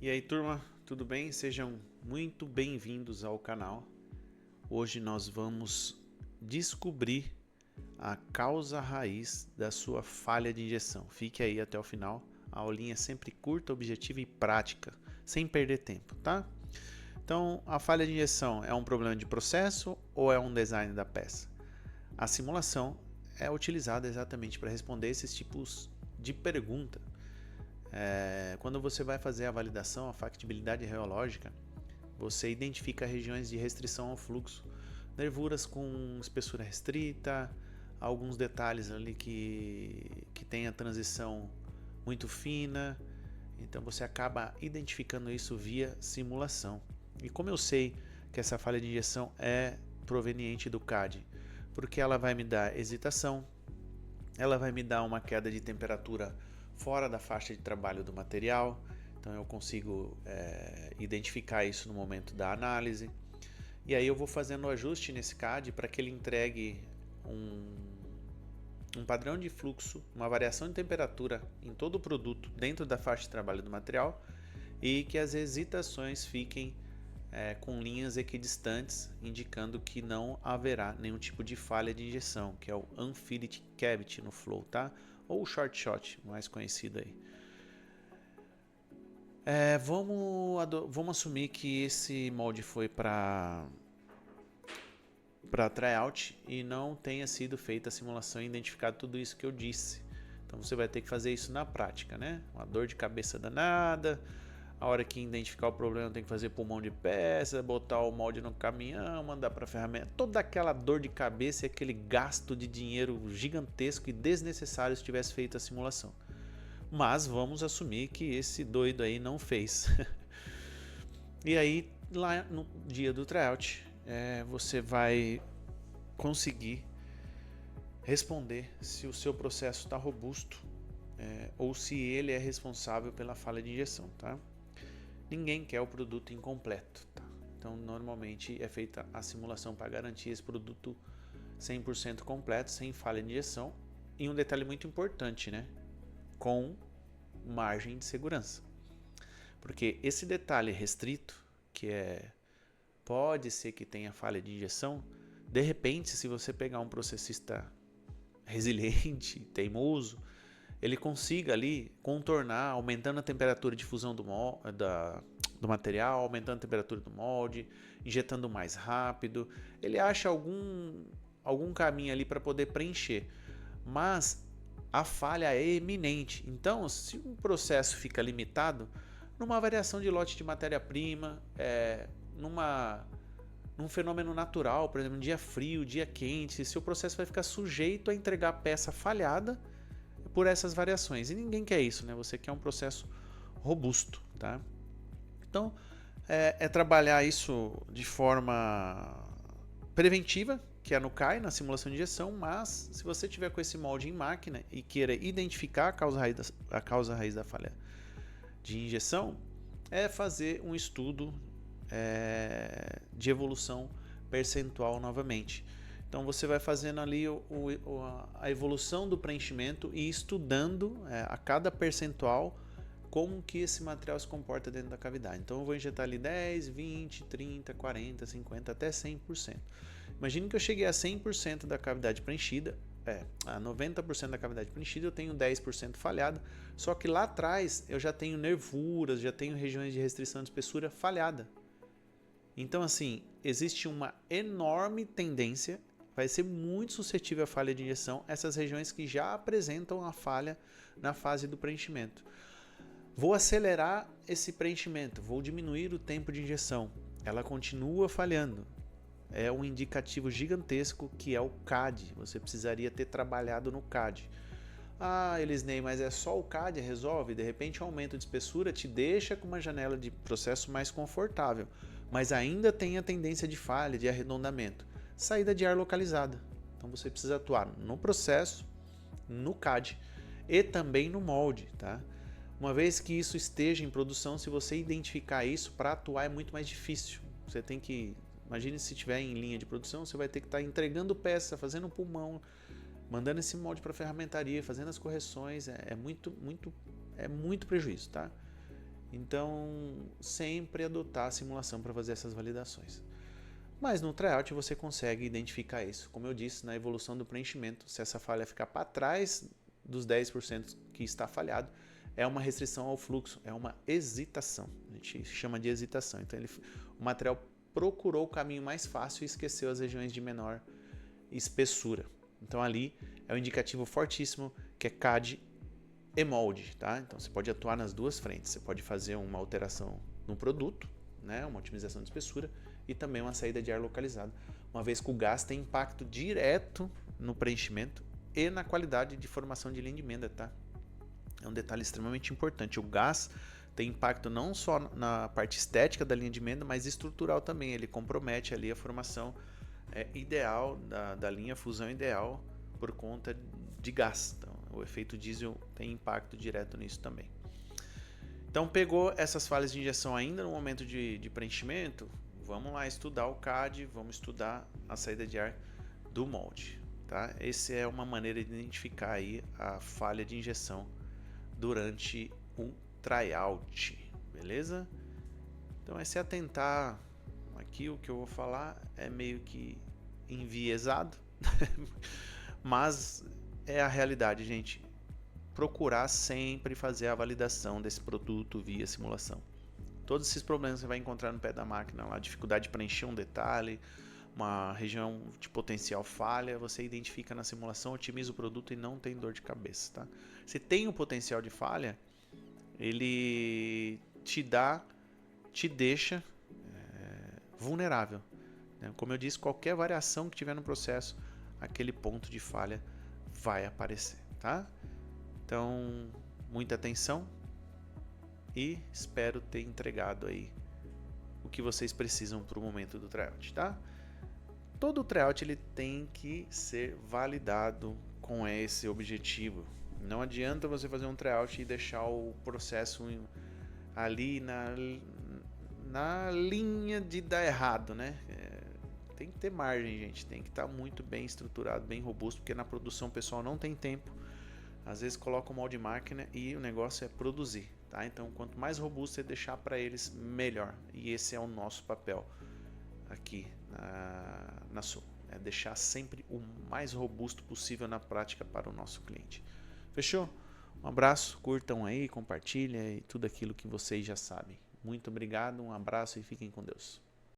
E aí, turma, tudo bem? Sejam muito bem-vindos ao canal. Hoje nós vamos descobrir a causa raiz da sua falha de injeção. Fique aí até o final. A aulinha é sempre curta, objetiva e prática, sem perder tempo, tá? Então, a falha de injeção é um problema de processo ou é um design da peça? A simulação é utilizada exatamente para responder esses tipos de pergunta. Quando você vai fazer a validação, a factibilidade reológica, você identifica regiões de restrição ao fluxo, nervuras com espessura restrita, alguns detalhes ali que tem a transição muito fina. Então você acaba identificando isso via simulação. E como eu sei que essa falha de injeção é proveniente do CAD? Porque ela vai me dar hesitação, ela vai me dar uma queda de temperatura fora da faixa de trabalho do material, então eu consigo identificar isso no momento da análise. E aí eu vou fazendo o ajuste nesse CAD para que ele entregue um padrão de fluxo, uma variação de temperatura em todo o produto dentro da faixa de trabalho do material e que as hesitações fiquem com linhas equidistantes, indicando que não haverá nenhum tipo de falha de injeção, que é o unfilled cavity no flow, tá? Ou o short shot, mais conhecido aí. Vamos assumir que esse molde foi para tryout e não tenha sido feita a simulação e identificado tudo isso que eu disse. Então você vai ter que fazer isso na prática, né? Uma dor de cabeça danada. A hora que identificar o problema tem que fazer pulmão de peça, botar o molde no caminhão, mandar para a ferramenta. Toda aquela dor de cabeça e aquele gasto de dinheiro gigantesco e desnecessário se tivesse feito a simulação. Mas vamos assumir que esse doido aí não fez. E aí, lá no dia do tryout, você vai conseguir responder se o seu processo está robusto ou se ele é responsável pela falha de injeção, tá? Ninguém quer o produto incompleto, tá? Então normalmente é feita a simulação para garantir esse produto 100% completo, sem falha de injeção. E um detalhe muito importante, né? Com margem de segurança. Porque esse detalhe restrito, pode ser que tenha falha de injeção, de repente, se você pegar um processista resiliente, teimoso, ele consiga ali contornar, aumentando a temperatura de fusão do material, aumentando a temperatura do molde, injetando mais rápido. Ele acha algum caminho ali para poder preencher. Mas a falha é eminente. Então, se um processo fica limitado, numa variação de lote de matéria-prima, num fenômeno natural, por exemplo, um dia frio, dia quente, seu processo vai ficar sujeito a entregar peça falhada por essas variações. E ninguém quer isso, né? Você quer um processo robusto, tá? Então, trabalhar isso de forma preventiva, que é no CAI, na simulação de injeção, mas se você tiver com esse molde em máquina e queira identificar a causa raiz da falha de injeção, é fazer um estudo de evolução percentual novamente. Então você vai fazendo ali a evolução do preenchimento e estudando a cada percentual como que esse material se comporta dentro da cavidade. Então eu vou injetar ali 10, 20, 30, 40, 50, até 100%. Imagine que eu cheguei a 100% da cavidade preenchida, a 90% da cavidade preenchida eu tenho 10% falhada, só que lá atrás eu já tenho nervuras, já tenho regiões de restrição de espessura falhada. Então assim, existe uma enorme tendência, vai ser muito suscetível à falha de injeção, essas regiões que já apresentam a falha na fase do preenchimento. Vou acelerar esse preenchimento, vou diminuir o tempo de injeção. Ela continua falhando. É um indicativo gigantesco que é o CAD. Você precisaria ter trabalhado no CAD. Ah, Elisnei, mas é só o CAD resolve? De repente, o aumento de espessura te deixa com uma janela de processo mais confortável, mas ainda tem a tendência de falha, de arredondamento. Saída de ar localizada. Então você precisa atuar no processo, no CAD e também no molde, tá? Uma vez que isso esteja em produção, se você identificar isso, para atuar é muito mais difícil. Você tem que... Imagine se estiver em linha de produção, você vai ter que estar entregando peça, fazendo pulmão, mandando esse molde para a ferramentaria, fazendo as correções. É muito prejuízo, tá? Então, sempre adotar a simulação para fazer essas validações. Mas no tryout você consegue identificar isso. Como eu disse, na evolução do preenchimento, se essa falha ficar para trás dos 10% que está falhado, é uma restrição ao fluxo, é uma hesitação. A gente chama de hesitação. Então o material procurou o caminho mais fácil e esqueceu as regiões de menor espessura. Então ali é um indicativo fortíssimo que é CAD e molde, tá? Então você pode atuar nas duas frentes. Você pode fazer uma alteração no produto, né? Uma otimização de espessura e também uma saída de ar localizada, uma vez que o gás tem impacto direto no preenchimento e na qualidade de formação de linha de emenda, tá? É um detalhe extremamente importante. O gás tem impacto não só na parte estética da linha de emenda, mas estrutural também. Ele compromete ali a formação ideal da linha, fusão ideal por conta de gás. Então, o efeito diesel tem impacto direto nisso também. Então, pegou essas falhas de injeção ainda no momento de preenchimento, vamos lá estudar o CAD, vamos estudar a saída de ar do molde. Tá? Essa é uma maneira de identificar aí a falha de injeção durante um tryout, beleza? Então é se atentar. Aqui o que eu vou falar é meio que enviesado, mas é a realidade, gente. Procurar sempre fazer a validação desse produto via simulação. Todos esses problemas você vai encontrar no pé da máquina, lá, dificuldade de preencher um detalhe, uma região de potencial falha, você identifica na simulação, otimiza o produto e não tem dor de cabeça, tá? Se tem o potencial de falha, ele te deixa vulnerável, né? Como eu disse, qualquer variação que tiver no processo, aquele ponto de falha vai aparecer, tá? Então, muita atenção e espero ter entregado aí o que vocês precisam para o momento do tryout, tá? Todo tryout ele tem que ser validado com esse objetivo. Não adianta você fazer um tryout e deixar o processo ali na linha de dar errado, né? Tem que ter margem, gente. Tem que estar muito bem estruturado, bem robusto, porque na produção o pessoal não tem tempo. Às vezes coloca o molde de máquina e o negócio é produzir, tá? Então, quanto mais robusto você deixar para eles, melhor. E esse é o nosso papel aqui na Sul. É deixar sempre o mais robusto possível na prática para o nosso cliente. Fechou? Um abraço, curtam aí, compartilhem e tudo aquilo que vocês já sabem. Muito obrigado, um abraço e fiquem com Deus.